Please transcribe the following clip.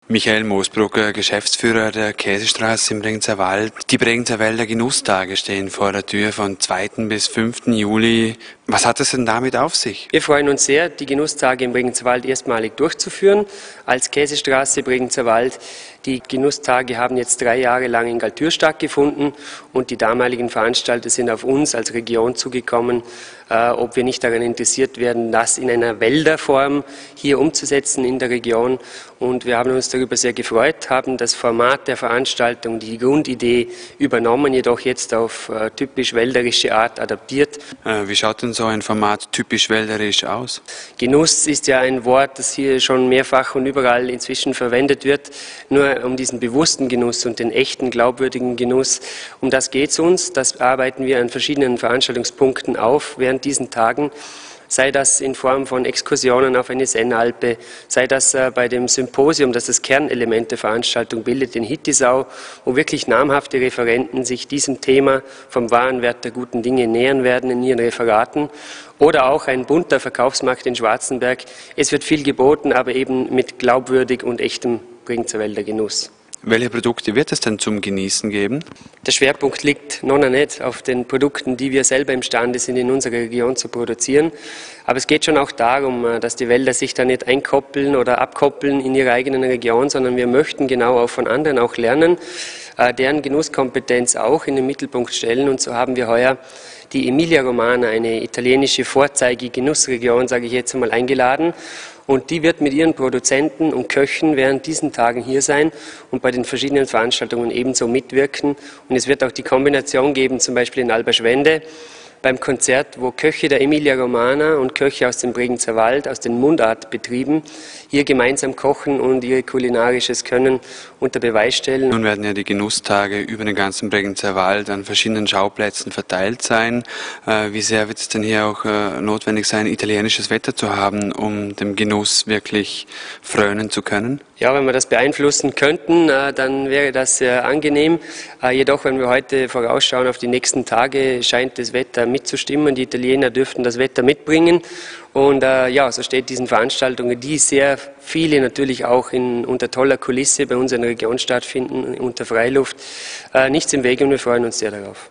Michael Moosbrucker, Geschäftsführer der Käsestraße im Bregenzer Wald. Die Bregenzer Wälder Genusstage stehen vor der Tür von 2. bis 5. Juli. Was hat es denn damit auf sich? Wir freuen uns sehr, die Genusstage im Bregenzer Wald erstmalig durchzuführen. Als Käsestraße Bregenzer Wald. Die Genusstage haben jetzt 3 Jahre lang in Galtür stattgefunden und die damaligen Veranstalter sind auf uns als Region zugekommen, ob wir nicht daran interessiert werden, das in einer Wälderform hier umzusetzen in der Region. Und wir haben uns darüber sehr gefreut, haben das Format der Veranstaltung, die Grundidee übernommen, jedoch jetzt auf typisch wälderische Art adaptiert. Wie schaut denn so ein Format typisch wälderisch aus? Genuss ist ja ein Wort, das hier schon mehrfach und überall inzwischen verwendet wird. Nur um diesen bewussten Genuss und den echten, glaubwürdigen Genuss, um das geht es uns. Das arbeiten wir an verschiedenen Veranstaltungspunkten auf während diesen Tagen. Sei das in Form von Exkursionen auf eine Sennalpe, sei das bei dem Symposium, das das Kernelement der Veranstaltung bildet, in Hittisau, wo wirklich namhafte Referenten sich diesem Thema vom wahren Wert der guten Dinge nähern werden in ihren Referaten. Oder auch ein bunter Verkaufsmarkt in Schwarzenberg. Es wird viel geboten, aber eben mit glaubwürdig und echtem Bregenzer Wälder Genuss. Welche Produkte wird es denn zum Genießen geben? Der Schwerpunkt liegt noch nicht auf den Produkten, die wir selber imstande sind, in unserer Region zu produzieren. Aber es geht schon auch darum, dass die Wälder sich da nicht einkoppeln oder abkoppeln in ihrer eigenen Region, sondern wir möchten genau auch von anderen auch lernen, deren Genusskompetenz auch in den Mittelpunkt stellen. Und so haben wir heuer die Emilia Romagna, eine italienische Vorzeige-Genussregion, sage ich jetzt einmal, eingeladen. Und die wird mit ihren Produzenten und Köchen während diesen Tagen hier sein und bei den verschiedenen Veranstaltungen ebenso mitwirken. Und es wird auch die Kombination geben, zum Beispiel in Alberschwende, beim Konzert, wo Köche der Emilia Romagna und Köche aus dem Bregenzer Wald, aus den Mundartbetrieben, hier gemeinsam kochen und ihr kulinarisches Können unter Beweis stellen. Nun werden ja die Genusstage über den ganzen Bregenzer Wald an verschiedenen Schauplätzen verteilt sein. Wie sehr wird es denn hier auch notwendig sein, italienisches Wetter zu haben, um dem Genuss wirklich frönen zu können? Ja, wenn wir das beeinflussen könnten, dann wäre das sehr angenehm. Jedoch, wenn wir heute vorausschauen auf die nächsten Tage, scheint das Wetter mitzustimmen. Die Italiener dürften das Wetter mitbringen. Und ja, so steht diesen Veranstaltungen, die sehr viele natürlich auch unter toller Kulisse bei uns in der Region stattfinden, unter Freiluft, nichts im Wege und wir freuen uns sehr darauf.